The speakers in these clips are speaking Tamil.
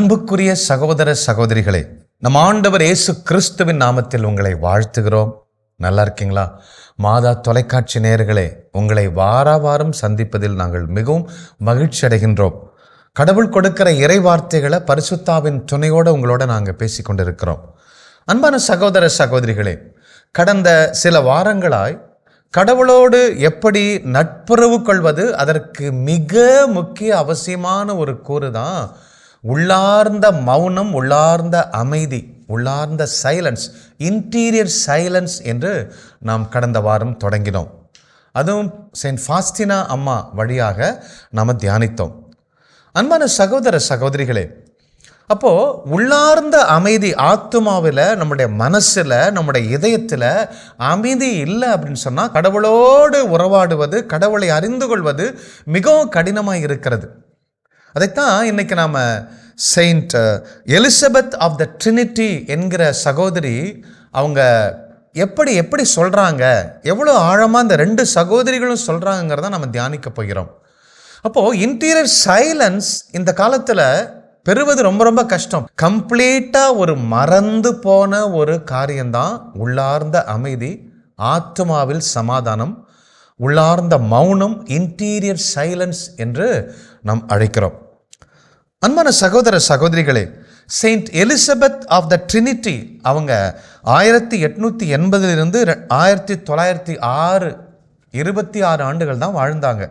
அன்புக்குரிய சகோதர சகோதரிகளே, நம் ஆண்டவர் இயேசு கிறிஸ்துவின் நாமத்தில் உங்களை வாழ்த்துகிறோம். நல்லா இருக்கீங்களா? மாதா தொலைக்காட்சி நேயர்களே, உங்களை வாரம் சந்திப்பதில் நாங்கள் மிகவும் மகிழ்ச்சி அடைகின்றோம். கடவுள் கொடுக்கிற இறை வார்த்தைகளை பரிசுத்தாவின் துணையோடு உங்களோட நாங்கள் பேசி கொண்டிருக்கிறோம். அன்பான சகோதர சகோதரிகளே, கடந்த சில வாரங்களாய் கடவுளோடு எப்படி நட்புறவு கொள்வது, அதற்கு மிக முக்கிய அவசியமான ஒரு கூறு தான் உள்ளார்ந்த மௌனம், உள்ளார்ந்த அமைதி, உள்ளார்ந்த சைலன்ஸ், இன்டீரியர் சைலன்ஸ் என்று நாம் கடந்த வாரம் தொடங்கினோம். அதுவும் செயின்ட் ஃபாஸ்டினா அம்மா வழியாக நாம் தியானித்தோம். அன்பான சகோதர சகோதரிகளே, அப்போது உள்ளார்ந்த அமைதி, ஆத்துமாவில், நம்முடைய மனசில், நம்முடைய இதயத்தில் அமைதி இல்லை அப்படின்னு சொன்னால் கடவுளோடு உறவாடுவது, கடவுளை அறிந்து கொள்வது மிகவும் கடினமாக இருக்கிறது. அதைத்தான் இன்னைக்கு நாம் saint Elizabeth of the Trinity என்கிற சகோதரி அவங்க எப்படி சொல்கிறாங்க, எவ்வளோ ஆழமாக இந்த ரெண்டு சகோதரிகளும் சொல்கிறாங்கிறத நம்ம தியானிக்க போகிறோம். அப்போது இன்டீரியர் சைலன்ஸ் இந்த காலத்தில் பெறுவது ரொம்ப கஷ்டம். கம்ப்ளீட்டாக ஒரு மறந்து போன ஒரு காரியம்தான் உள்ளார்ந்த அமைதி, ஆத்மாவில் சமாதானம், உள்ளார்ந்த மௌனம், இன்டீரியர் சைலன்ஸ் என்று நாம் அழைக்கிறோம். அன்பான சகோதர சகோதரிகளே, saint Elizabeth of the Trinity அவங்க 1880 1906 26 ஆண்டுகள் தான் வாழ்ந்தாங்க.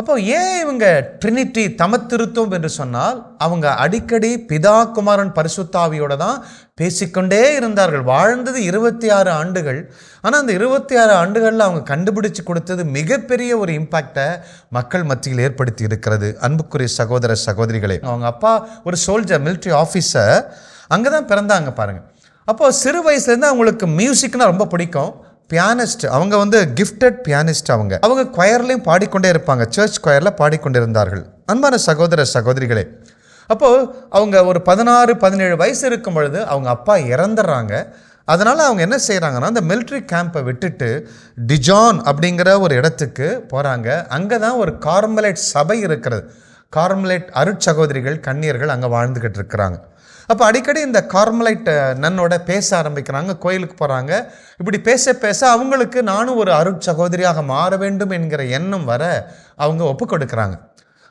அப்போ ஏன் இவங்க ட்ரினிட்டி தமத்திருத்தம் என்று சொன்னால், அவங்க அடிக்கடி பிதா குமாரன் பரிசுத்தாவியோட தான் பேசிக்கொண்டே இருந்தார்கள். வாழ்ந்தது 26 ஆண்டுகள். ஆனால் அந்த 26 ஆண்டுகளில் அவங்க கண்டுபிடிச்சு கொடுத்தது மிகப்பெரிய ஒரு இம்பேக்டை மக்கள் மத்தியில் ஏற்படுத்தி இருக்கிறது. அன்புக்குரிய சகோதர சகோதரிகளே, அவங்க அப்பா ஒரு சோல்ஜர், மிலிட்ரி ஆஃபீஸர், அங்கே தான் பிறந்தாங்க பாருங்கள். அப்போது சிறு வயசுலேருந்து அவங்களுக்கு மியூசிக்னால் ரொம்ப பிடிக்கும். பியானிஸ்ட், அவங்க கிஃப்டட் பியானிஸ்ட். அவங்க கொயர்லையும் பாடிக்கொண்டே இருப்பாங்க, சர்ச் கொயரில் பாடிக்கொண்டே இருந்தார்கள். அன்பான சகோதர சகோதரிகளே, அப்போது அவங்க ஒரு 16-17 வயசு இருக்கும் பொழுது அவங்க அப்பா இறந்துடுறாங்க. அதனால் அவங்க என்ன செய்கிறாங்கன்னா, அந்த மிலிட்ரி கேம்பை விட்டுட்டு டிஜான் அப்படிங்கிற ஒரு இடத்துக்கு போகிறாங்க. அங்கே தான் ஒரு கார்மலைட் சபை இருக்கிறது. கார்மலைட் அருட்சகோதரிகள், கன்னியர்கள் அங்கே வாழ்ந்துக்கிட்டு இருக்கிறாங்க. அப்போ அடிக்கடி இந்த கார்மலைட் நன்னோட பேச ஆரம்பிக்கிறாங்க, கோயிலுக்கு போகிறாங்க. இப்படி பேச அவங்களுக்கு நானும் ஒரு அருட்சகோதரியாக மாற வேண்டும் என்கிற எண்ணம் வர அவங்க ஒப்பு கொடுக்குறாங்க.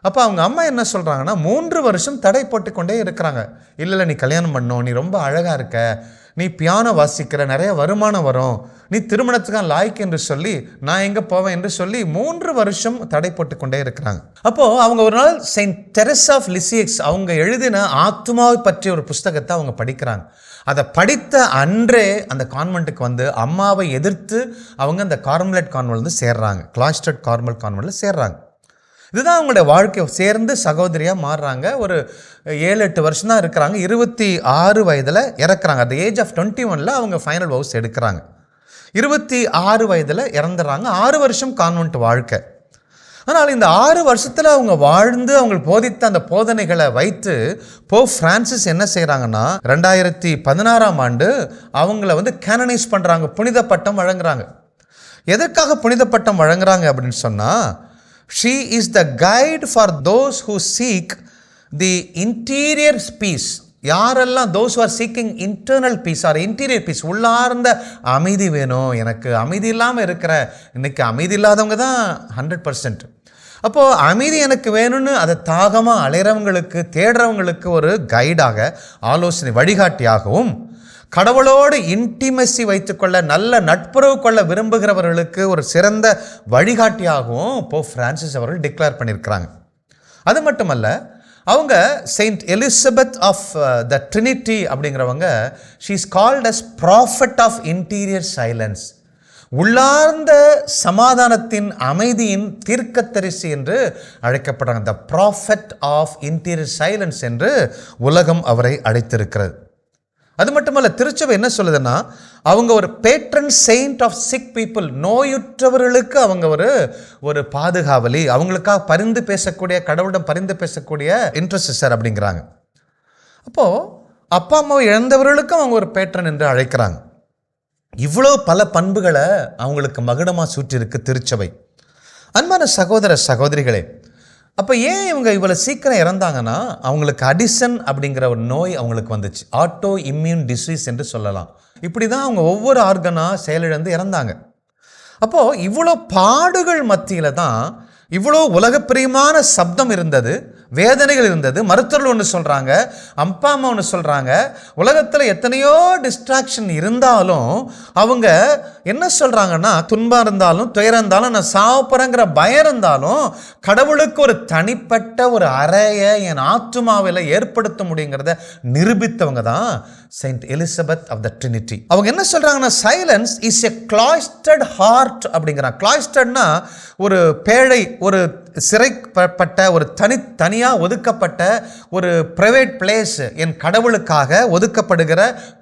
அப்போ அவங்க அம்மா என்ன சொல்கிறாங்கன்னா, 3 வருஷம் தடை போட்டுக்கொண்டே இருக்கிறாங்க. இல்லை நீ கல்யாணம் பண்ணணும், நீ ரொம்ப அழகாக இருக்க, நீ பியானோ வாசிக்கிற, நிறைய வருமானம் வரும், நீ திருமணத்துக்காக லாய்க்கு என்று சொல்லி நான் எங்கே போவேன் என்று சொல்லி 3 வருஷம் தடை போட்டுக்கொண்டே இருக்கிறாங்க. அப்போது அவங்க ஒரு நாள் செயின்ட் தெரசா ஆஃப் லிசியக்ஸ் அவங்க எழுதின ஆத்மாவை பற்றிய ஒரு புஸ்தகத்தை அவங்க படிக்கிறாங்க. அதை படித்த அன்றே அந்த கான்வெண்ட்டுக்கு அம்மாவை எதிர்த்து அவங்க அந்த கார்மலைட் கான்வென்ட் சேர்றாங்க, கிளாஸ்டர்ட் கார்மல் கான்வென்ட்டில் சேர்றாங்க. இதுதான் அவங்களுடைய வாழ்க்கை. சேர்ந்து சகோதரியாக மாறுறாங்க. ஒரு 7-8 வருஷம் தான் இருக்கிறாங்க. 26 வயதில் இறக்குறாங்க. அட் ஏஜ் ஆஃப் 21 அவங்க ஃபைனல் வவுஸ் எடுக்கிறாங்க. 26 வயதில் இறந்துடுறாங்க. 6 வருஷம் கான்வென்ட் வாழ்க்கை. ஆனால் இந்த 6 வருஷத்தில் அவங்க வாழ்ந்து அவங்களுக்கு போதித்த அந்த போதனைகளை வைத்து போப் பிரான்சிஸ் என்ன செய்கிறாங்கன்னா, 2016ஆம் ஆண்டு அவங்கள கேனனைஸ் பண்ணுறாங்க, புனித பட்டம் வழங்குறாங்க. எதற்காக புனித பட்டம் வழங்குறாங்க அப்படின்னு சொன்னால், she is the guide for those who seek the interior peace. யாரெல்லாம் those who are seeking internal peace or interior peace, உள்ளார்ந்த அமைதி வேணும், எனக்கு அமைதி இல்லாமல் இருக்கிற, இன்னைக்கு அமைதி இல்லாதவங்க தான் 100%. அப்போது அமைதி எனக்கு வேணும்னு அதை தாகமாக அலைகிறவங்களுக்கு, தேடுறவங்களுக்கு ஒரு கைடாக, ஆலோசனை வழிகாட்டியாகவும், கடவுளோடு இன்டிமெசி வைத்துக்கொள்ள, நல்ல நட்புறவு கொள்ள விரும்புகிறவர்களுக்கு ஒரு சிறந்த வழிகாட்டியாகவும் போப் பிரான்சிஸ் அவர்கள் டிக்ளேர் பண்ணியிருக்கிறாங்க. அது மட்டுமல்ல, அவங்க Saint Elizabeth of the Trinity அப்படிங்கிறவங்க, she is called as prophet of interior silence, உள்ளார்ந்த சமாதானத்தின் அமைதியின் தீர்க்கதரிசி என்று அழைக்கப்படுறாங்க. The prophet of interior silence என்று உலகம் அவரை அழைத்திருக்கிறது. அது மட்டுமல்ல, திருச்சபை என்ன சொல்லுதுன்னா, அவங்க ஒரு patron Saint of sick people, நோயுற்றவர்களுக்கு அவங்க ஒரு பாதுகாவலி, அவங்களுக்காக பரிந்து பேசக்கூடிய, கடவுளிடம் பரிந்து பேசக்கூடிய இன்டர்செசர் அப்படிங்கிறாங்க. அப்போது அப்பா அம்மாவை இழந்தவர்களுக்கும் அவங்க ஒரு பேட்ரன் என்று அழைக்கிறாங்க. இவ்வளோ பல பண்புகளை அவங்களுக்கு மகுடமாக சூற்றிருக்கு திருச்சபை. அன்பான சகோதர சகோதரிகளே, அப்போ ஏன் இவங்க இவ்வளோ சீக்கிரம் இறந்தாங்கன்னா, அவங்களுக்கு அடிசன் அப்படிங்கிற ஒரு நோய் அவங்களுக்கு வந்துச்சு. ஆட்டோ இம்யூன் டிசீஸ் என்று சொல்லலாம். இப்படி தான் அவங்க ஒவ்வொரு ஆர்கனாக செயலிழந்து இறந்தாங்க. அப்போது இவ்வளோ பாடுகள் மத்தியில் தான் இவ்வளோ உலகப்பிரியமான சப்தம் இருந்தது, வேதனைகள் இருந்தது. மருத்துவர்கள் ஒன்று சொல்கிறாங்க, அப்பா அம்மா ஒன்று சொல்கிறாங்க. உலகத்தில் எத்தனையோ டிஸ்ட்ராக்ஷன் இருந்தாலும் அவங்க என்ன சொல்கிறாங்கன்னா, துன்பம் இருந்தாலும் துயரம் இருந்தாலும் நான் சாப்பிட்றேங்கிற பயம் இருந்தாலும் கடவுளுக்கு ஒரு தனிப்பட்ட ஒரு அறையை என் ஆத்துமாவில் ஏற்படுத்த முடியுங்கிறத நிரூபித்தவங்க தான் saint Elizabeth of the Trinity. அவங்க என்ன சொல்கிறாங்கன்னா, silence is a cloistered heart அப்படிங்கிறாங்க. கிளாய்ஸ்டர்ட்னா ஒரு பேழை, ஒரு சிறைப்பட்ட ஒரு தனியாக ஒதுக்கப்பட்ட ஒரு பிரைவேட் பிளேஸ், என் கடவுளுக்காக ஒதுக்கப்படுகிற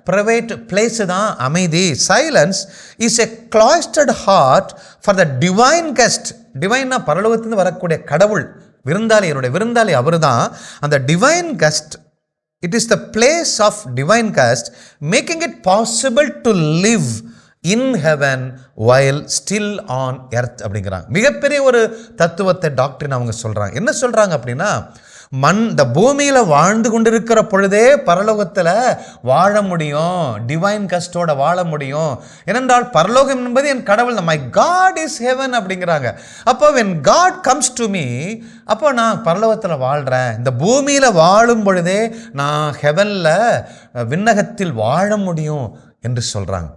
பிரைவேட் பிளேஸு தான் அமைதி. Silence is a cloistered heart for the divine guest. டிவைன்னா பரலோகத்திலிருந்து வரக்கூடிய கடவுள் விருந்தாளி, என்னுடைய விருந்தாளி அவர் தான். அந்த divine guest, it is the place of divine guest, making it possible to live in heaven while still on earth அப்படிங்கிறாங்க. மிகப்பெரிய ஒரு தத்துவத்தை டாக்டரின் அவங்க சொல்கிறாங்க. என்ன சொல்கிறாங்க அப்படின்னா, இந்த பூமியில் வாழ்ந்து கொண்டிருக்கிற பொழுதே பரலோகத்தில் வாழ முடியும், டிவைன் கஸ்டோட வாழ முடியும். ஏனென்றால் பரலோகம் என்பது என் கடவுள், மை காட் இஸ் ஹெவன் அப்படிங்கிறாங்க. அப்போ when God comes to me, அப்போ நான் பரலோகத்தில் வாழ்கிறேன். இந்த பூமியில் வாழும் பொழுதே நான் ஹெவனில் விண்ணகத்தில் வாழ முடியும் என்று சொல்கிறாங்க.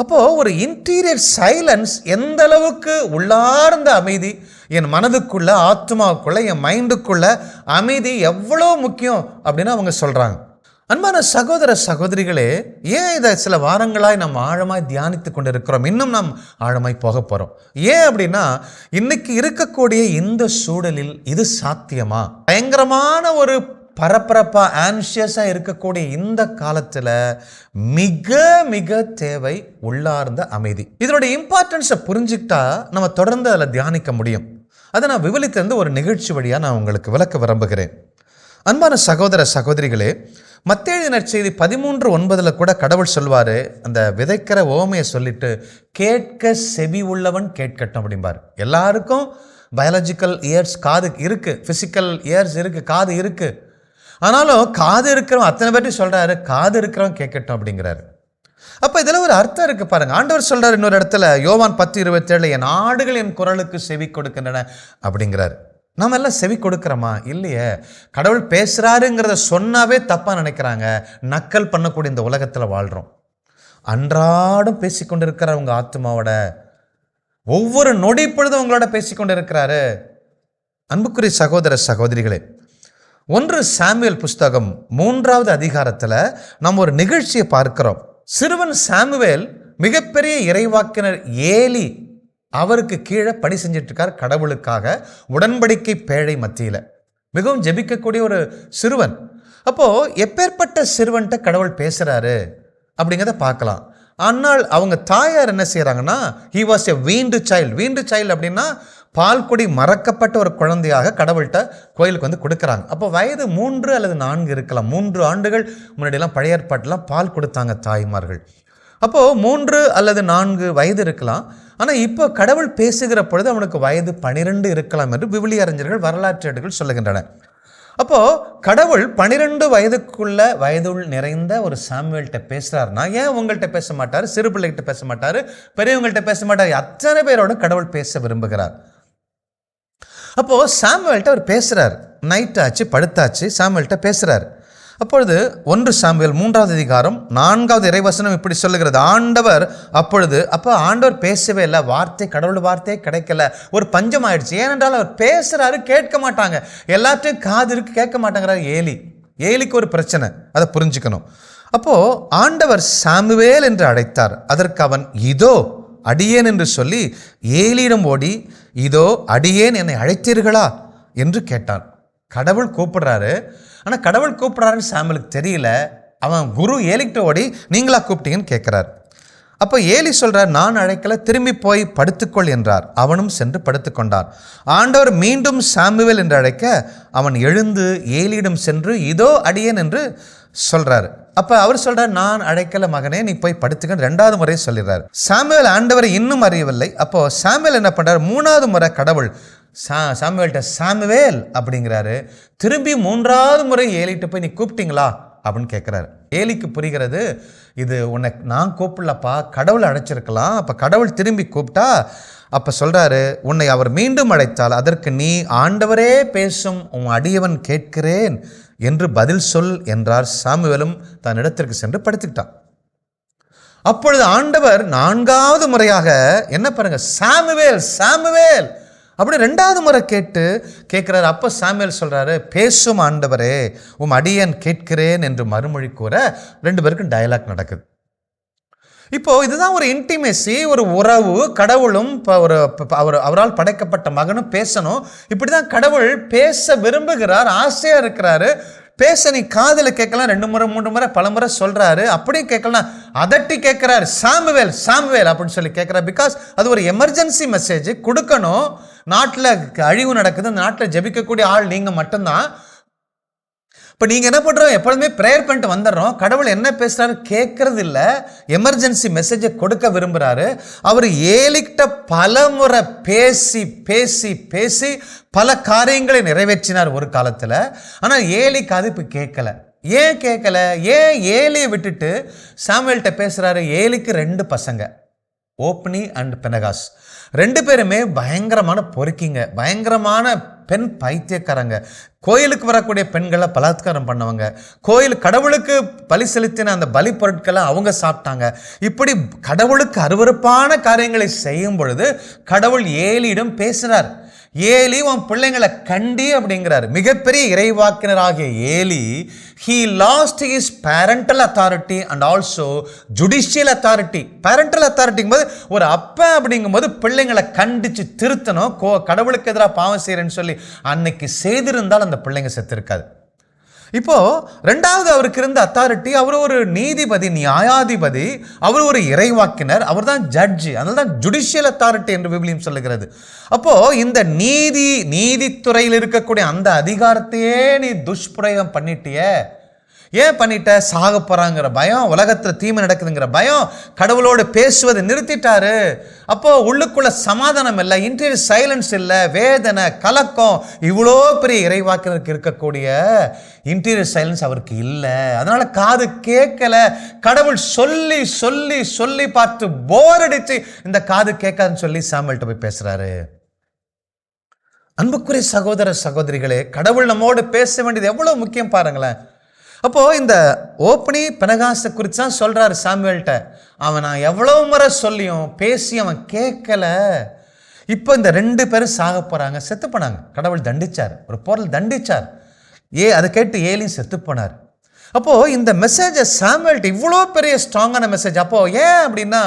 அப்போது ஒரு இன்டீரியர் சைலன்ஸ் எந்த அளவுக்கு உள்ளார்ந்த அமைதி என் மனதுக்குள்ள, ஆத்மாவுக்குள்ள, என் மைண்டுக்குள்ள அமைதி எவ்வளோ முக்கியம் அப்படின்னு அவங்க சொல்கிறாங்க. அன்பான சகோதர சகோதரிகளே, ஏன் இதை சில வாரங்களாய் நம்ம ஆழமாய் தியானித்து கொண்டு இருக்கிறோம், இன்னும் நாம் ஆழமாய் போக போகிறோம். ஏன் அப்படின்னா, இன்னைக்கு இருக்கக்கூடிய இந்த சூழலில் இது சாத்தியமா? பயங்கரமான ஒரு பரபரப்பாக ஆன்ஷியஸாக இருக்கக்கூடிய இந்த காலத்தில் மிக மிக தேவை உள்ளார்ந்த அமைதி. இதனுடைய இம்பார்ட்டன்ஸை புரிஞ்சுக்கிட்டா நம்ம தொடர்ந்து அதில் தியானிக்க முடியும். அதை நான் விவரித்திருந்து ஒரு நிகழ்ச்சி வழியாக நான் உங்களுக்கு விளக்க விரும்புகிறேன். அன்பான சகோதர சகோதரிகளே, மத்தேயு நற்செய்தி 13:9 கூட கடவுள் சொல்வார், அந்த விதைக்கிற ஓமையை சொல்லிட்டு, கேட்க செவி உள்ளவன் கேட்கட்டும் அப்படிம்பார். எல்லாருக்கும் பயாலஜிக்கல் இயர்ஸ், காது இருக்குது, ஃபிசிக்கல் இயர்ஸ் இருக்குது, காது இருக்குது. ஆனாலும் காது இருக்கிறவன் அத்தனை பேர்ட்டையும் சொல்கிறாரு, காது இருக்கிறவன் கேட்கட்டும் அப்படிங்கிறாரு. அப்போ இதில் ஒரு அர்த்தம் இருக்குது பாருங்கள். ஆண்டவர் சொல்கிறார் இன்னொரு இடத்துல, யோவான் 10:27, என் ஆடுகள் என் குரலுக்கு செவி கொடுக்கின்றன அப்படிங்கிறாரு. நம்ம எல்லாம் செவி கொடுக்குறோமா? இல்லையே. கடவுள் பேசுகிறாருங்கிறத சொன்னாவே தப்பாக நினைக்கிறாங்க. நக்கல் பண்ணக்கூடிய இந்த உலகத்தில் வாழ்கிறோம். அன்றாடம் பேசிக்கொண்டு இருக்கிறார் உங்கள் ஆத்மாவோட, ஒவ்வொரு நொடி பொழுதும் உங்களோட பேசிக்கொண்டு இருக்கிறாரு. அன்புக்குரிய சகோதர சகோதரிகளே, 1 சாமுவேல் புஸ்தகம் 3வது அதிகாரத்தில் நம்ம ஒரு நிகழ்ச்சியை பார்க்கிறோம். சிறுவன் சாமுவேல் மிகப்பெரிய இறைவாக்கினர் ஏலி அவருக்கு கீழே பணி செஞ்சிட்டு இருக்கார் கடவுளுக்காக, உடன்படிக்கை பேழை மத்தியில் மிகவும் ஜெபிக்கக்கூடிய ஒரு சிறுவன். அப்போது எப்பேற்பட்ட சிறுவன்கிட்ட கடவுள் பேசுகிறாரு அப்படிங்கிறத பார்க்கலாம். ஆனால் அவங்க தாயார் என்ன செய்கிறாங்கன்னா, he was a weaned child. Weaned child அப்படின்னா பால் குடி மறக்கப்பட்ட ஒரு குழந்தையாக கடவுள்கிட்ட கோயிலுக்கு வந்து கொடுக்குறாங்க. அப்போ வயது 3 அல்லது 4 இருக்கலாம். 3 ஆண்டுகள் முன்னாடியெல்லாம் பழைய ஏற்பாட்டெலாம் பால் கொடுத்தாங்க தாய்மார்கள். அப்போது 3 அல்லது 4 வயது இருக்கலாம். ஆனால் இப்போ கடவுள் பேசுகிற பொழுது அவனுக்கு வயது 12 இருக்கலாம் என்று விவிலிய அறிஞர்கள், வரலாற்றாளர்கள் சொல்லுகின்றன. அப்போது கடவுள் 12 வயதுள் நிறைந்த ஒரு சாமுவேல்கிட்ட பேசுகிறாருன்னா, ஏன் உங்கள்கிட்ட பேச மாட்டார், சிறு பிள்ளைகிட்ட பேச மாட்டார், பெரியவங்கள்ட்ட பேச மாட்டார், அத்தனை பேரோட கடவுள் பேச விரும்புகிறார். அப்போது சாமுவேல்கிட்ட அவர் பேசுகிறார். நைட் ஆச்சு, படுத்தாச்சு, சாமுவேல்கிட்ட பேசுகிறார். அப்பொழுது 1 சாமுவேல் 3வது அதிகாரம் 4வது இறைவசனம் இப்படி சொல்லுகிறது, ஆண்டவர் அப்போ ஆண்டவர் பேசவே இல்லை, கடவுள் வார்த்தையே கிடைக்கல, ஒரு பஞ்சம் ஆயிடுச்சு. ஏனென்றால் அவர் பேசுகிறாரு, கேட்க மாட்டாங்க, எல்லாத்தையும் காது இருக்கு, கேட்க மாட்டாங்கிறார் ஏலிக்கு ஒரு பிரச்சனை, அதை புரிஞ்சுக்கணும். அப்போது ஆண்டவர் சாமுவேல் என்று அழைத்தார். அதற்கு அவன் இதோ அடியேன் என்று சொல்லி ஏலியிடம் ஓடி, இதோ அடியேன், என்னை அழைத்தீர்களா என்று கேட்டான். கடவுள் கூப்பிடுறாரு. ஆனால் கடவுள் கூப்பிட்றாருன்னு சாமுவேலுக்கு தெரியல. அவன் குரு ஏலிக்கிட்ட ஓடி, நீங்களா கூப்பிட்டீங்கன்னு கேட்குறார். அப்போ ஏலி சொல்கிறார், நான் அழைக்கல, திரும்பி போய் படுத்துக்கொள் என்றார். அவனும் சென்று படுத்துக்கொண்டான். ஆண்டவர் மீண்டும் சாமுவேல் என்று அழைக்க அவன் எழுந்து ஏலியிடம் சென்று இதோ அடியேன் என்று சொல்கிறார். அப்போ அவர் சொல்கிறார், நான் அழைக்கல மகனே, நீ போய் படுத்துக்கன்னு 2வது முறை சொல்லிடுறார். சாமுவேல் ஆண்டவரை இன்னும் அறியவில்லை. அப்போது சாமுவேல் என்ன பண்ணுறார், 3வது முறை கடவுள் சாமுவேல்கிட்ட சாமுவேல் அப்படிங்கிறாரு. திரும்பி 3வது முறை ஏலிகிட்ட போய் நீ கூப்பிட்டீங்களா அப்படின்னு கேட்குறாரு. ஏலிக்கு புரிகிறது, இது உன்னை நான் கூப்பிடலப்பா, கடவுளை அழைச்சிருக்கலாம். அப்போ கடவுள் திரும்பி கூப்பிட்டா அப்போ சொல்கிறாரு, உன்னை அவர் மீண்டும் அழைத்தால் அதற்கு நீ ஆண்டவரே பேசும் உன் அடியவன் கேட்கிறேன் என்று பதில் சொல் என்றார். சாமுவேலும் தன் இடத்திற்கு சென்று படுத்துக்கிட்டான். அப்பொழுது ஆண்டவர் 4வது முறையாக என்ன பாருங்க, சாமுவேல் சாமுவேல் அப்படி 2வது முறை கேட்கிறார். அப்போ சாமுவேல் சொல்றாரு, பேசும் ஆண்டவரே உம் அடியன் கேட்கிறேன் என்று மறுமொழி கூற 2 பேருக்கும் டயலாக் நடக்குது. இப்போ இதுதான் ஒரு இன்டிமேசி, ஒரு உறவு. கடவுளும் அவரால் படைக்கப்பட்ட மகனும் பேசணும். இப்படிதான் கடவுள் பேச விரும்புகிறார், ஆசையா இருக்கிறாரு. பேச நீ காதில் கேட்கலாம், 2 முறை 3 முறை பல முறை சொல்றாரு. அப்படியும் கேட்கலாம், அதட்டி கேட்கிறாரு, சாமுவேல் சாமுவேல் அப்படின்னு சொல்லி கேட்கிறார். பிகாஸ் அது ஒரு எமர்ஜென்சி மெசேஜ் கொடுக்கணும். நாட்டில் அழிவு நடக்குது, நாட்டில் ஜெபிக்கக்கூடிய ஆள் நீங்க மட்டும்தான். இப்போ நீங்கள் என்ன பண்ணுறோம், எப்பொழுதுமே ப்ரேயர் பண்ணிட்டு வந்துடுறோம். கடவுள் என்ன பேசுகிறாரு கேட்கறது இல்லை, எமர்ஜென்சி மெசேஜை கொடுக்க விரும்புகிறாரு. அவர் ஏலிக்கிட்ட பல முறை பேசி பேசி பேசி பல காரியங்களை நிறைவேற்றினார் ஒரு காலத்தில். ஆனால் ஏலிக்கு அது இப்போ கேட்கல. ஏன் கேட்கல? ஏன் ஏலியை விட்டுட்டு சாமுவேல்கிட்ட பேசுகிறாரு? ஏலிக்கு 2 பசங்க, ஓப்னி அண்ட் பினகாஸ். 2 பேருமே பயங்கரமான பொறுக்கிங்க, பயங்கரமான பெண் பைத்தியக்காரங்க. கோயிலுக்கு வரக்கூடிய பெண்களை பலாத்காரம் பண்ணவங்க, கடவுளுக்கு பலி செலுத்தின அந்த பலி பொருட்களை அவங்க சாப்பிட்டாங்க. இப்படி கடவுளுக்கு அருவருப்பான காரியங்களை செய்யும் பொழுது கடவுள் ஏலியிடம் பேசுகிறார். ஏலி உன் பிள்ளைங்களை கண்டி அப்படிங்கிறார். மிகப்பெரிய இறைவாக்கினராகிய Eli, he lost his parental authority and also judicial authority. parental authority போது ஒரு அப்பா அப்படிங்கும்போது பிள்ளைங்களை கண்டிச்சு திருத்தணும். கடவுளுக்கு எதிராக பாவம் செய்யறேன்னு சொல்லி அன்னைக்கு செய்திருந்தால் அந்த பிள்ளைங்க செத்து இருக்காது. இப்போ 2வது அவருக்கு இருந்த அத்தாரிட்டி, அவர் ஒரு நீதிபதி, நியாயாதிபதி, அவர் ஒரு இறைவாக்கினர், அவர் தான் ஜட்ஜி. அதனால தான் ஜுடிஷியல் அத்தாரிட்டி என்று விவிலியம் சொல்லுகிறது. அப்போ இந்த நீதித்துறையில் இருக்கக்கூடிய அந்த அதிகாரத்தையே நீ துஷ்பிரயோகம் பண்ணிட்டிய. ஏன் பண்ணிட்ட? சாக போறாங்கிற பயம், உலகத்தில் தீமை நடக்குதுங்கிற பயம், கடவுளோடு பேசுவதை நிறுத்திட்டாரு. அப்போ உள்ளுக்குள்ள சமாதானம் இல்லை, இன்டீரியர் சைலன்ஸ் இல்லை, வேதனை, கலக்கம். இவ்வளோ பெரிய இறைவாக்கினருக்கு இருக்கக்கூடிய இன்டீரியர் சைலன்ஸ் அவருக்கு இல்லை. அதனால காது கேட்கல. கடவுள் சொல்லி சொல்லி சொல்லி பார்த்து போர் அடிச்சு இந்த காது கேட்காதுன்னு சொல்லி சாமுவேல்கிட்ட போய் பேசுறாரு. அன்புக்குரிய சகோதர சகோதரிகளே, கடவுள் நம்மோடு பேச வேண்டியது எவ்வளவு முக்கியம் பாருங்களேன். அப்போ இந்த ஓப்னி பினகாசை குறித்து தான் சொல்றாரு சாமுவேல்கிட்ட. அவன் நான் எவ்வளவு முறை சொல்லியும் பேசி அவன் கேட்கல. இப்போ இந்த 2 பேரும் சாக போறாங்க, செத்து போனாங்க. கடவுள் தண்டிச்சார், ஒரு போரில் தண்டிச்சார். அதை கேட்டு ஏலியும் செத்து போனார். அப்போ இந்த மெசேஜை சாமுவேல்கிட்ட இவ்வளோ பெரிய ஸ்ட்ராங்கான மெசேஜ். அப்போ ஏன் அப்படின்னா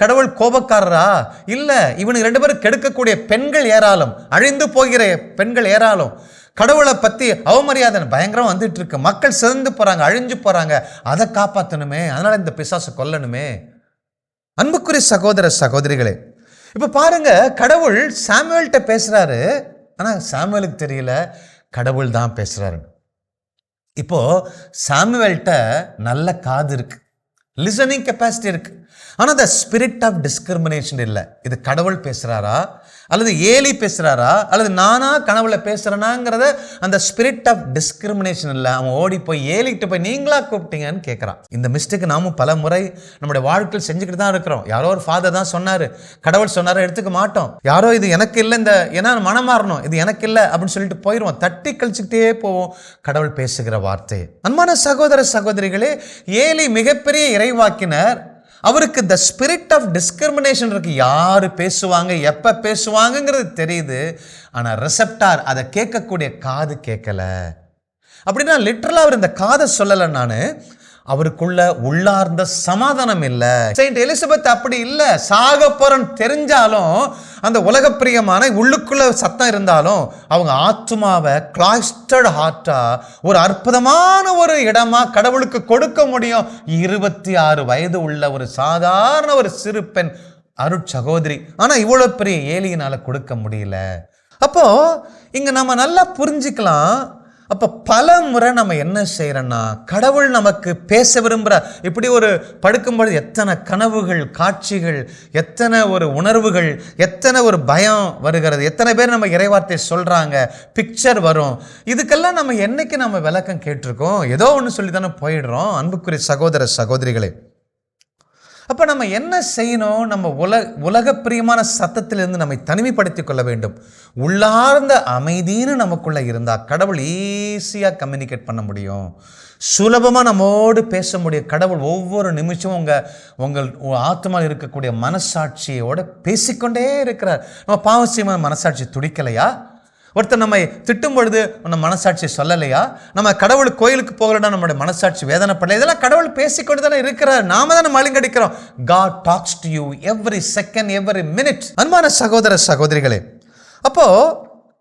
கடவுள் கோபக்காரரா? இல்லை, இவனுக்கு 2 பேரும் கெடுக்கக்கூடிய பெண்கள் ஏராளம், அழிந்து போகிற பெண்கள் ஏராளம். கடவுளை பற்றி அவமரியாதை பயங்கரம் வந்துட்டு இருக்கு, மக்கள் சிறந்து போறாங்க, அழிஞ்சு போறாங்க. அதை காப்பாற்றணுமே, அதனால இந்த பிசாசை கொல்லணுமே. அன்புக்குரிய சகோதர சகோதரிகளே, இப்ப பாருங்க, கடவுள் சாமுவேல்கிட்ட பேசுறாரு. ஆனா சாமுவேலுக்கு தெரியல கடவுள் தான் பேசுறாரு. இப்போ சாமுவேல்கிட்ட நல்ல காது இருக்கு, லிசனிங் கெப்பாசிட்டி இருக்கு. ஆனால் அந்த ஸ்பிரிட் ஆஃப் டிஸ்கிரிமினேஷன் இல்லை. இது கடவுள் பேசுறாரா அல்லது ஏலி பேசுறாரா அல்லது நானா கனவுல பேசுறேனாங்கிறத அந்த ஸ்பிரிட் ஆஃப் டிஸ்கிரிமினேஷன் இல்லை. அவன் ஓடி போய் ஏலிக்கிட்ட போய் நீங்களா கூப்பிட்டீங்கன்னு கேட்குறான். இந்த மிஸ்டேக் நாமும் பல முறை நம்முடைய வாழ்க்கையில் செஞ்சுக்கிட்டு தான் இருக்கிறோம். யாரோ ஒரு ஃபாதர் தான் சொன்னாரு, கடவுள் சொன்னாரு, எடுத்துக்க மாட்டோம். யாரோ இது எனக்கு இல்லை, இந்த ஏன்னா மனம் மாறணும், இது எனக்கு இல்லை அப்படின்னு சொல்லிட்டு போயிடுவோம், தட்டி கழிச்சுக்கிட்டே போவோம் கடவுள் பேசுகிற வார்த்தை. அன்பான சகோதர சகோதரிகளே, ஏலி மிகப்பெரிய இறைவாக்கினர். அவருக்கு த ஸ்பிரிட் ஆஃப் டிஸ்கிரிமினேஷன் இருக்கு. யாரு பேசுவாங்க, எப்ப பேசுவாங்கங்கிறது தெரியுது. ஆனா ரிசெப்டார், அதை கேட்கக்கூடிய காது கேட்கல. அப்படின்னா லிட்டரலா அவர் இந்த காதை சொல்லலை. நான் அவருக்குள்ள உள்ளார்ந்த சமாதானம் இல்லை. செயின்ட் எலிசபெத் அப்படி இல்லை. சாக போறன்னு தெரிஞ்சாலும், அந்த உலக பிரியமான உள்ளுக்குள்ள சத்தம் இருந்தாலும், அவங்க ஆத்மாவை கிளாஸ்டர்ட் ஹார்ட்டா ஒரு அற்புதமான ஒரு இடமா கடவுளுக்கு கொடுக்க முடியும். 26 வயது உள்ள ஒரு சாதாரண ஒரு சிறு பெண், அருட்சகோதரி. ஆனா இவ்வளவு பெரிய ஏலியினால கொடுக்க முடியல. அப்போ இங்க நம்ம நல்லா புரிஞ்சுக்கலாம். அப்போ பல முறை நம்ம என்ன செய்யறோம்னா, கடவுள் நமக்கு பேச விரும்புகிறார். இப்படி ஒரு படுக்கும்பொழுது எத்தனை கனவுகள், காட்சிகள், எத்தனை ஒரு உணர்வுகள், எத்தனை ஒரு பயம் வருகிறது, எத்தனை பேர் நம்ம இறைவார்த்தை சொல்கிறாங்க, பிக்சர் வரும். இதுக்கெல்லாம் நம்ம என்னைக்கு நம்ம விளக்கம் கேட்டிருக்கோம்? ஏதோ ஒன்று சொல்லி தானே போயிடுறோம். அன்புக்குரிய சகோதர சகோதரிகளே, அப்போ நம்ம என்ன செய்யணும்? நம்ம உலக பிரியமான சத்தத்திலிருந்து நம்மை தனிமைப்படுத்திக் கொள்ள வேண்டும். உள்ளார்ந்த அமைதின்னு நமக்குள்ள இருந்தால் கடவுள் ஈஸியாக கம்யூனிகேட் பண்ண முடியும், சுலபமாக நம்மோடு பேச முடியும். கடவுள் ஒவ்வொரு நிமிஷமும் உங்கள் ஆத்மாவில் இருக்கக்கூடிய மனசாட்சியோடு பேசிக்கொண்டே இருக்கிறார். நம்ம பாவசியமான மனசாட்சி துடிக்கலையா? ஒருத்தர் நம்மை திட்டும் பொழுது நம்ம மனசாட்சி சொல்லலையா? நம்ம கடவுள் கோயிலுக்கு போகலன்னா நம்மளுடைய மனசாட்சி வேதனைப்படலை? இதெல்லாம் கடவுள் பேசிக்கொண்டு தானே இருக்கிறார். நாம தானே மழுங்கடிக்கிறோம். God talks to you every second, every minute. அன்பான சகோதர சகோதரிகளே, அப்போ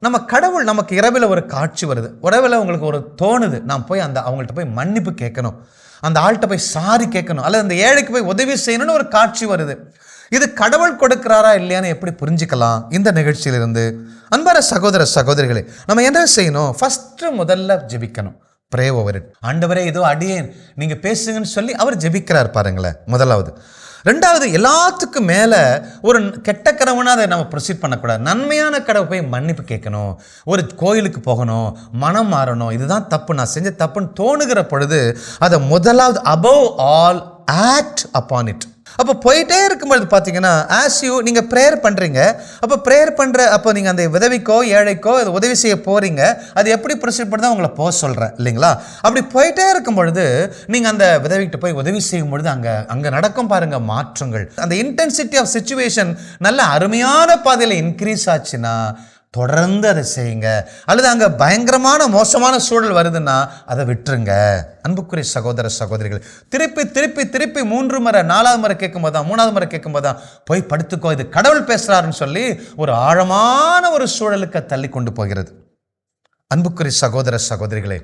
நம்ம கடவுள் நமக்கு இரவில் ஒரு காட்சி வருது, இரவில் உங்களுக்கு ஒரு தோணுது, நான் போய் அவங்கள்ட்ட போய் மன்னிப்பு கேட்கணும், அந்த ஆள்கிட்ட போய் சாரி கேட்கணும், அல்லது அந்த ஏழைக்கு போய் உதவி செய்யணும்னு ஒரு காட்சி வருது. இது கடவுள் கொடுக்கிறாரா இல்லையான்னு எப்படி புரிஞ்சுக்கலாம் இந்த நிகழ்ச்சியிலிருந்து? அன்பான சகோதர சகோதரிகளே, நம்ம என்ன செய்யணும்? முதல்ல ஜெபிக்கணும். Pray over it. ஆண்டவரே, இதோ அடியேன், நீங்க பேசுங்கன்னு சொல்லி அவர் ஜெபிக்கிறார் பாருங்களேன். முதலாவது. ரெண்டாவது, எல்லாத்துக்கும் மேல ஒரு கெட்ட கடவுனா அதை நம்ம ப்ரொசீட் பண்ணக்கூடாது. நன்மையான கடவுள் போய் மன்னிப்பு கேட்கணும், ஒரு கோயிலுக்கு போகணும், மனம் மாறணும், இதுதான் தப்பு, நான் செஞ்ச தப்புன்னு தோணுகிற பொழுது அதை முதலாவது above all act upon it. அப்போ போயிட்டே இருக்கும்போது பார்த்தீங்கன்னா, நீங்கள் ப்ரேயர் பண்ணுறீங்க, அப்போ ப்ரேயர் பண்ணுற அப்போ நீங்கள் அந்த விதவிக்கோ ஏழைக்கோ அது உதவி செய்ய போகிறீங்க, அது எப்படி ப்ரொசீட் பண்ணி உங்களை போக சொல்கிறேன் இல்லைங்களா? அப்படி போயிட்டே இருக்கும் பொழுது நீங்கள் அந்த விதவிக்கிட்ட போய் உதவி செய்யும் பொழுது அங்கே நடக்கும் பாருங்கள் மாற்றங்கள். அந்த இன்டென்சிட்டி ஆஃப் சிச்சுவேஷன் நல்ல அருமையான பாதையில் இன்க்ரீஸ் ஆச்சுன்னா தொடர்ந்து அதை செய்யுங்க. அல்லது அங்கே பயங்கரமான மோசமான சூழல் வருதுன்னா அதை விட்டுருங்க. அன்புக்குரிய சகோதர சகோதரிகள், திருப்பி திருப்பி திருப்பி 3 முறை 4வது முறை கேட்கும்போது தான், 3வது முறை கேட்கும்போது தான் போய் படுத்துக்கோ, இது கடவுள் பேசுகிறாருன்னு சொல்லி ஒரு ஆழமான ஒரு சூழலுக்கு தள்ளி கொண்டு போகிறது. அன்புக்குரிய சகோதர சகோதரிகளே,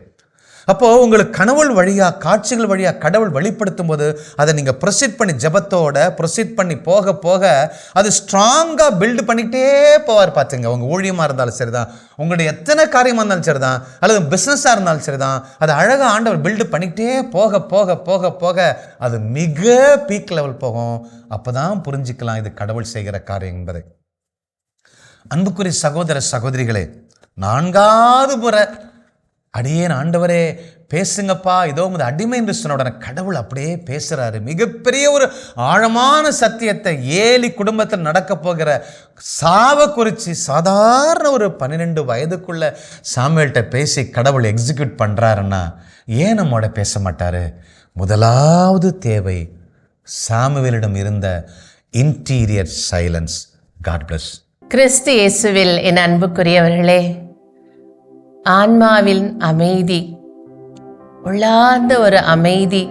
அப்போது உங்களுக்கு கனவுள் வழியாக, காட்சிகள் வழியாக கடவுள் வெளிப்படுத்தும் போது அதை நீங்கள் ப்ரொசீட் பண்ணி ஜெபத்தோட ப்ரொசீட் பண்ணி போக போக அது ஸ்ட்ராங்காக பில்டு பண்ணிகிட்டே போவார். பார்த்துங்க, உங்கள் ஊழியமாக இருந்தாலும் சரி தான், உங்களுடைய எத்தனை காரியமாக இருந்தாலும் சரி தான், அல்லது பிஸ்னஸாக இருந்தாலும் சரி தான், அது அழகாக ஆண்டவர் பில்டு பண்ணிக்கிட்டே போக போக போக போக அது மிக பீக் லெவல் போகும். அப்போ தான் புரிஞ்சுக்கலாம் இது கடவுள் செய்கிற காரியம் என்பதை. அன்புக்குரிய சகோதர சகோதரிகளே, 4வது முறை அடியேன் ஆண்டவரே பேசுங்கப்பா, இதோ உங்க அடிமை என்று சொன்ன உடனே கடவுள் அப்படியே பேசுறாரு. மிகப்பெரிய ஒரு ஆழமான சத்தியத்தை, ஏலி குடும்பத்தில் நடக்க போகிற சாவை குறித்து சாதாரண ஒரு 12 வயதுக்குள்ள சாமுவேல்கிட்ட பேசி கடவுள் எக்ஸிக்யூட் பண்றாருன்னா ஏன் நம்மோட பேச மாட்டாரு? முதலாவது தேவை சாமுவேலிடம் இருந்த இன்டீரியர் சைலன்ஸ். God bless. கிறிஸ்து இயேசுவில் என் அன்புக்குரியவர்களே, ஆன்மாவின் அமைதி, உள்ளார்ந்த ஒரு அமைதி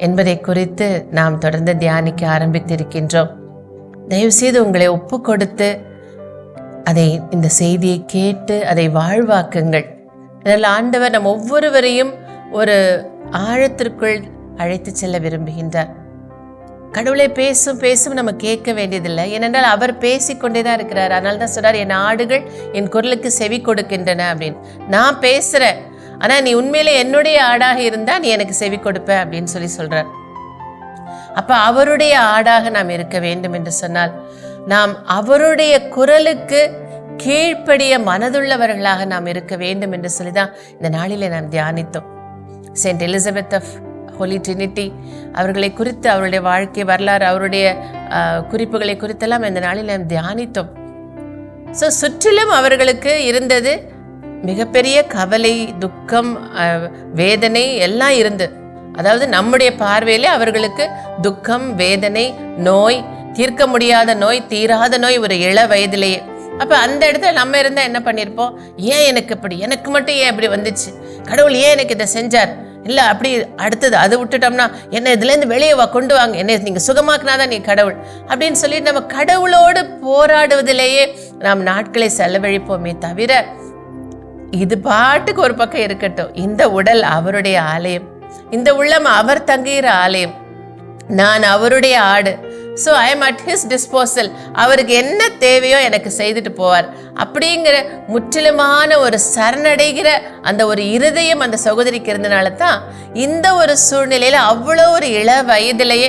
என்பதை குறித்து நாம் தொடர்ந்து தியானிக்க ஆரம்பித்திருக்கின்றோம். தயவுசெய்து உங்களை ஒப்பு கொடுத்து இந்த செய்தியை கேட்டு அதை வாழ்வாக்குங்கள். இதனால் ஆண்டவர் நம் ஒவ்வொருவரையும் ஒரு ஆழத்திற்குள் அழைத்து செல்ல விரும்புகின்றார். கடவுளை பேசும் நம்ம கேட்க வேண்டியதில்லை, ஏனென்றால் அவர் பேசிக்கொண்டே தான் இருக்கிறார். அதனால தான் சொல்றார், என் ஆடுகள் என் குரலுக்கு செவி கொடுக்கின்றன அப்படின்னு. நான் பேசுகிறேன், ஆனால் நீ உண்மையிலே என்னுடைய ஆடாக இருந்தால் நீ எனக்கு செவி கொடுப்ப அப்படின்னு சொல்றார். அப்போ அவருடைய ஆடாக நாம் இருக்க வேண்டும் என்று சொன்னால் நாம் அவருடைய குரலுக்கு கீழ்ப்படிய மனதுள்ளவர்களாக நாம் இருக்க வேண்டும் என்று சொல்லி தான் இந்த நாளிலே நாம் தியானித்தோம். Saint Elizabeth of holy Trinity அவர்களை குறித்து, அவருடைய வாழ்க்கை வரலாறு, அவருடைய குறிப்புகளை குறித்தெல்லாம் இந்த நாளில் நாம் தியானித்தோம். சுற்றிலும் அவர்களுக்கு இருந்தது மிகப்பெரிய கவலை, துக்கம், வேதனை எல்லாம் இருந்தது. அதாவது நம்முடைய பார்வையிலே அவர்களுக்கு துக்கம், வேதனை, நோய், தீர்க்க முடியாத நோய், தீராத நோய் ஒரு இள வயதிலேயே. அப்போ அந்த இடத்துல நம்ம இருந்தால் என்ன பண்ணியிருப்போம்? ஏன் எனக்கு இப்படி, எனக்கு மட்டும் ஏன் இப்படி வந்துச்சு, கடவுள் ஏன் எனக்கு இதை செஞ்சார், இல்லை அப்படி அடுத்தது அதை விட்டுட்டோம்னா என்ன இதுலேருந்து வெளியே கொண்டு வாங்க, என்ன நீங்கள் சுகமாக்குனாதான் நீ கடவுள் அப்படின்னு சொல்லிட்டு நம்ம கடவுளோடு போராடுவதிலேயே நாம் நாட்களை செலவழிப்போமே தவிர, இது பாட்டுக்கு ஒரு பக்கம் இருக்கட்டும், இந்த உடல் அவருடைய ஆலயம், இந்த உள்ளம் அவர் தங்குகிற ஆலயம், நான் அவருடைய ஆடு, so I am at his disposal. அவருக்கு என்ன தேவையோ எனக்கு செய்துட்டு போவார் அப்படிங்கிற முற்றிலுமான ஒரு சரணடைகிற அந்த ஒரு இருதயம் அந்த சகோதரிக்கு இருந்தனால தான் இந்த ஒரு சூழ்நிலையில் அவ்வளோ ஒரு இள வயதிலேயே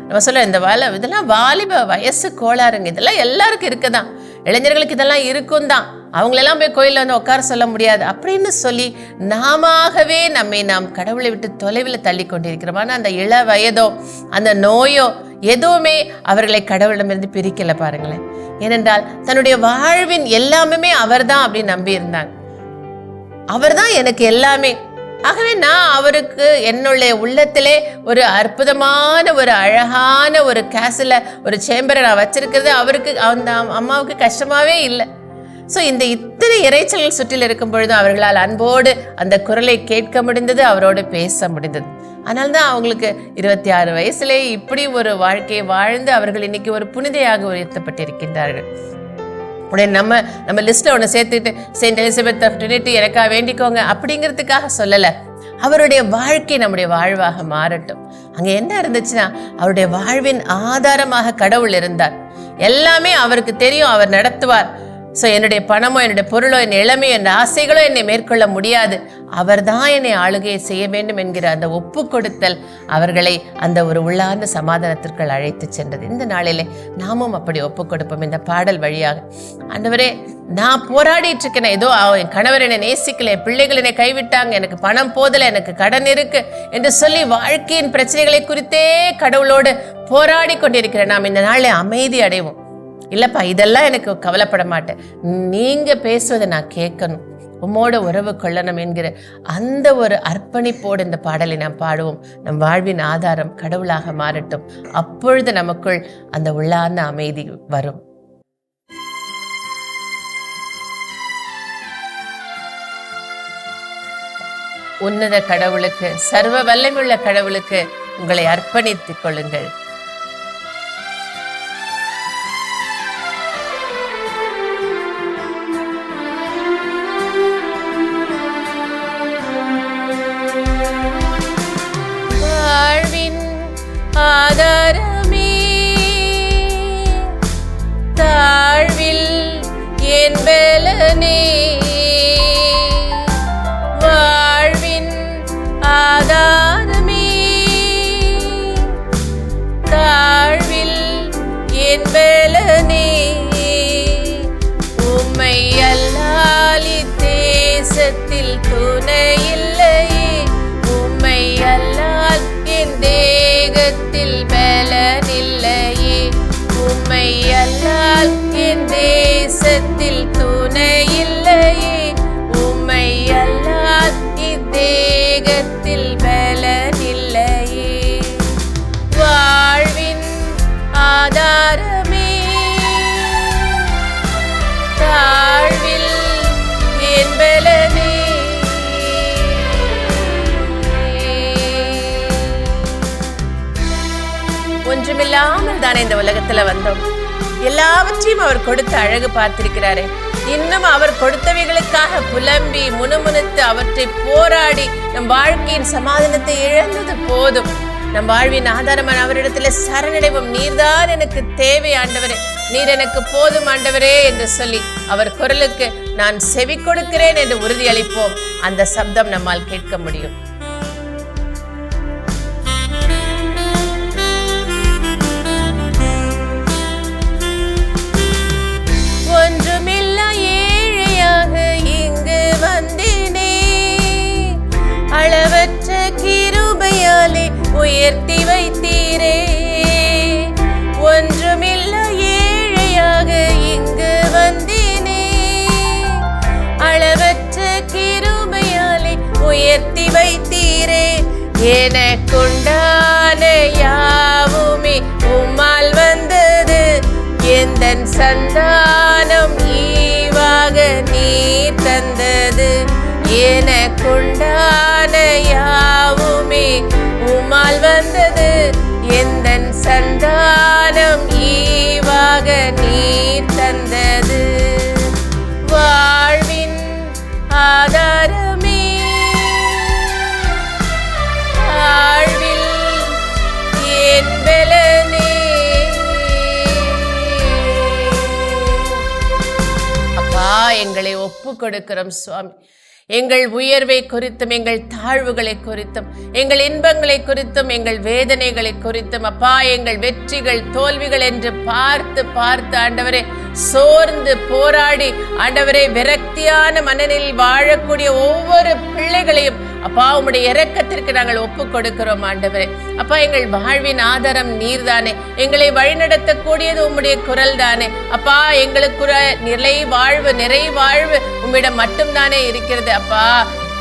நம்ம சொல்ல இதெல்லாம் வாலிப வயசு கோளாறுங்க, இதெல்லாம் எல்லாருக்கும் இருக்குதான், இளைஞர்களுக்கு இதெல்லாம் இருக்கும் தான், அவங்களெல்லாம் போய் கோயிலில் வந்து உட்கார சொல்ல முடியாது அப்படின்னு சொல்லி நாமவே நாம் கடவுளை விட்டு தொலைவில் தள்ளி கொண்டிருக்கிறோம். ஆனால் அந்த இள வயதோ அந்த நோயோ எதுவுமே அவர்களை கடவுளிடமிருந்து பிரிக்கல பாருங்களேன். ஏனென்றால் தன்னுடைய வாழ்வின் எல்லாமே அவர் தான் அப்படின்னு நம்பி இருந்தாங்க. அவர் தான் எனக்கு எல்லாமே. ஆகவே நான் அவருக்கு என்னுடைய உள்ளத்திலே ஒரு அற்புதமான ஒரு அழகான ஒரு கேஸில் ஒரு சேம்பரை நான் வச்சிருக்கிறது அவருக்கு அந்த அம்மாவுக்கு கஷ்டமாவே இல்லை. ஸோ இந்த இத்தனை இறைச்சல்கள் சுற்றில் இருக்கும் பொழுதும் அவர்களால் அன்போடு அந்த குரலை கேட்க முடிந்தது, அவரோடு பேச முடிந்தது. அதனால்தான் அவங்களுக்கு 26 வயசுலேயே இப்படி ஒரு வாழ்க்கையை வாழ்ந்து அவர்கள் இன்னைக்கு ஒரு புனிதையாக உயர்த்தப்பட்டிருக்கின்றார்கள். உடனே நம்ம லிஸ்ட்ல ஒன்று சேர்த்துட்டு செயின்ட் எலிசபெத் ஆஃப் ட்ரினிட்டி எனக்காக வேண்டிக்கோங்க அப்படிங்கிறதுக்காக சொல்லலை. அவருடைய வாழ்க்கை நம்முடைய வாழ்வாக மாறட்டும். அங்கே என்ன இருந்துச்சுன்னா அவருடைய வாழ்வின் ஆதாரமாக கடவுள் இருந்தார். எல்லாமே அவருக்கு தெரியும், அவர் நடத்துவார். ஸோ என்னுடைய பணமோ என்னுடைய பொருளோ என் இளமையோ என் ஆசைகளோ என்னை மேற்கொள்ள முடியாது, அவர் தான் என்னை ஆளுகையை செய்ய வேண்டும் என்கிற அந்த ஒப்பு கொடுத்தல் அவர்களை அந்த ஒரு உள்ளார்ந்த சமாதானத்திற்குள் அழைத்து சென்றது. இந்த நாளிலே நாமும் அப்படி ஒப்பு கொடுப்போம் இந்த பாடல் வழியாக. ஆண்டவரே, நான் போராடிட்டு இருக்கேன், ஏதோ என் கணவர் என்னை நேசிக்கல, என் பிள்ளைகள் என்னை கைவிட்டாங்க, எனக்கு பணம் போதலை, எனக்கு கடன் இருக்கு என்று சொல்லி வாழ்க்கையின் பிரச்சனைகளை குறித்தே கடவுளோடு போராடி கொண்டிருக்கிறேன். நாம் இந்த நாளில் அமைதி அடைவோம். இல்லப்பா, இதெல்லாம் எனக்கு கவலைப்பட மாட்டேன், நீங்க பேசுவதை நான் கேட்கணும், உம்மோட உறவு கொள்ளணும் என்கிற அந்த ஒரு அர்ப்பணிப்போடு இந்த பாடலை நாம் பாடுவோம். நம் வாழ்வின் ஆதாரம் கடவுளாக மாறட்டும். அப்பொழுது நமக்குள் அந்த உள்ளார்ந்த அமைதி வரும். உன்னத கடவுளுக்கு, சர்வ வல்லமையுள்ள கடவுளுக்கு உங்களை அர்ப்பணித்துக் கொள்ளுங்கள். ஆதாரமே தாழ்வில் என் பலனே, வாழ்வின் ஆதாரமே தாழ்வில் என் பலனே, உம்மை அல்லால் தேசத்தில் துணையில்லையே, உம்மை அல்லால் என் தேகத்தில் பலனில்லையே, உம்மை அல்லால் என் தேசத்தில் துணையில்லையே, உம்மை அல்லால் இத்தேகத்தில் பலனில்லையே, வாழ்வின் ஆதாரமே தாழ்வில் என் பலனே. ஒன்றுமில்லாமல் தானே இந்த உலகத்துல வந்தோம். எல்லாவற்றையும் அவர் கொடுத்து அழகு பார்த்திருக்கிறாரே. இன்னும் அவர் கொடுத்தவைகளுக்காக புலம்பி முணுமுணுத்து அவற்றை போராடி நம் வாழ்க்கையின் சமாதானத்தை இழந்தது போதும். நம் வாழ்வின் ஆதாரமான அவரிடத்துல சரணடைவோம். நீர்தான் எனக்கு தேவை ஆண்டவரே, நீர் எனக்கு போதும் ஆண்டவரே என்று சொல்லி அவர் குரலுக்கு நான் செவி கொடுக்கிறேன் என்று உறுதியளிப்போம். அந்த சப்தம் நம்மால் கேட்க முடியும். ஒன்றுமில்ல ஏழையாக இங்கு வந்தேனே, அளவற்ற கிருபையாலே உயர்த்தி வைத்தீரே. ஒன்றுமில்ல ஏழையாக இங்கு வந்தேனே, அளவற்ற கிருபையாலே உயர்த்தி வைத்தீரே. எனக்குண்டான யாவுமே உம்மால் வந்தது, எந்தன் சந்தானம் ஈவாக நீர் தந்தது. எனக்குண்டான யாவுமே உம்மால் வந்தது, எந்தன் சந்தானம் ஈவாக நீர் தந்தது. வாழ்வின் ஆதாரமே எங்களை ஒப்பு கொடுக்கிறோம் சுவாமி. எங்கள் உயர்வை குறித்தும், எங்கள் தாழ்வுகளை குறித்தும், எங்கள் இன்பங்களை குறித்தும், எங்கள் வேதனைகளை குறித்தும் அப்பா, எங்கள் வெற்றிகள் தோல்விகள் என்று பார்த்து பார்த்து ஆண்டவரே சோர்ந்து போராடி ஆண்டவரே விரக்தியான மனநிலையில் வாழக்கூடிய ஒவ்வொரு பிள்ளைகளையும் அப்பா உம்முடைய இரக்கத்திற்கு நாங்கள் ஒப்பு கொடுக்கிறோம் ஆண்டவரே. அப்பா, எங்கள் வாழ்வின் ஆதாரம் நீர்தானே, எங்களை வழிநடத்தக்கூடியது உம்முடைய குரல் தானே அப்பா. எங்களுக்குற நிறை வாழ்வு உம்மிடம் மட்டும்தானே இருக்கிறது அப்பா.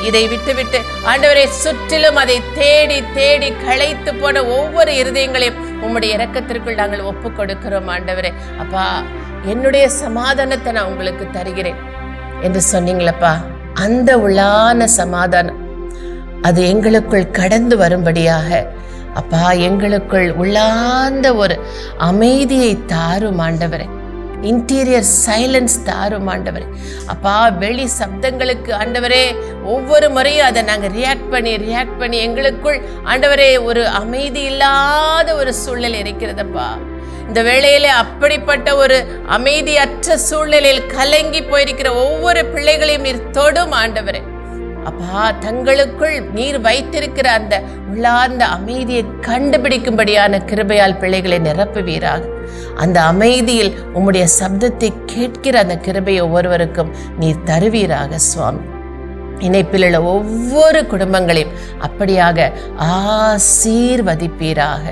இதை விட்டுவிட்டு ஆண்டவரை சுற்றிலும் அதை தேடி தேடி களைத்து போன ஒவ்வொரு இருதயங்களையும் உம்முடைய இரக்கத்திற்குள் நாங்கள் ஒப்பு கொடுக்கிறோம் ஆண்டவரே. அப்பா, என்னுடைய சமாதானத்தை நான் உங்களுக்கு தருகிறேன் என்று சொன்னீங்களப்பா. அந்த உள்ளான சமாதானம் அது எங்களுக்குள் கடந்து வரும்படியாக அப்பா எங்களுக்குள் உள்ளார்ந்த ஒரு அமைதியை தாரும் ஆண்டவரே. இன்டீரியர் சைலன்ஸ் தாரும் ஆண்டவரே. அப்பா, வெளி சப்தங்களுக்கு ஆண்டவரே ஒவ்வொரு முறையும் அதை நாங்கள் ரியாக்ட் பண்ணி எங்களுக்குள் ஆண்டவரே ஒரு அமைதி இல்லாத ஒரு சூழ்நிலை இருக்கிறதப்பா. இந்த வேளையிலே அப்படிப்பட்ட ஒரு அமைதியற்ற சூழ்நிலையில் கலங்கி போயிருக்கிற ஒவ்வொரு பிள்ளைகளையும் நீர் தொடும் ஆண்டவரே. அப்பா, தங்களுக்குள் நீர் வைத்திருக்கிற அந்த உள்ளார்ந்த அமைதியை கண்டுபிடிக்கும்படியான கிருபையால் பிள்ளைகளை நிரப்புவீராக. அந்த அமைதியில் உம்முடைய சப்தத்தை கேட்கிற அந்த கிருபையை ஒவ்வொருவருக்கும் நீர் தருவீராக சுவாமி. இணைப்பில் உள்ள ஒவ்வொரு குடும்பங்களையும் அப்படியாக ஆசீர்வதிப்பீராக.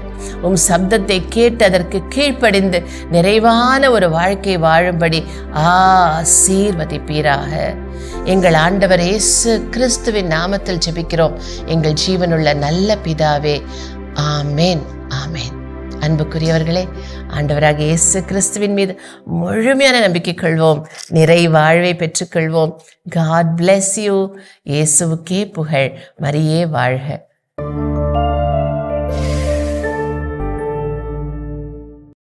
உம் சப்தத்தை கேட்டு அதற்கு கீழ்ப்படிந்து நிறைவான ஒரு வாழ்க்கை வாழும்படி ஆசீர்வதிப்பீராக. எங்கள் ஆண்டவர் இயேசு கிறிஸ்துவின் நாமத்தில் ஜெபிக்கிறோம் எங்கள் ஜீவனுள்ள நல்ல பிதாவே. ஆமேன், ஆமேன். அன்புக்குரியவர்களே, ஆண்டவராக இயேசு கிறிஸ்துவின் மீது முழுமையான நம்பிக்கை கொள்வோம், நிறை வாழ்வை பெற்றுக்கொள்வோம். God bless you. இயேசுவுக்கே புகழ். மரியே வாழ்க.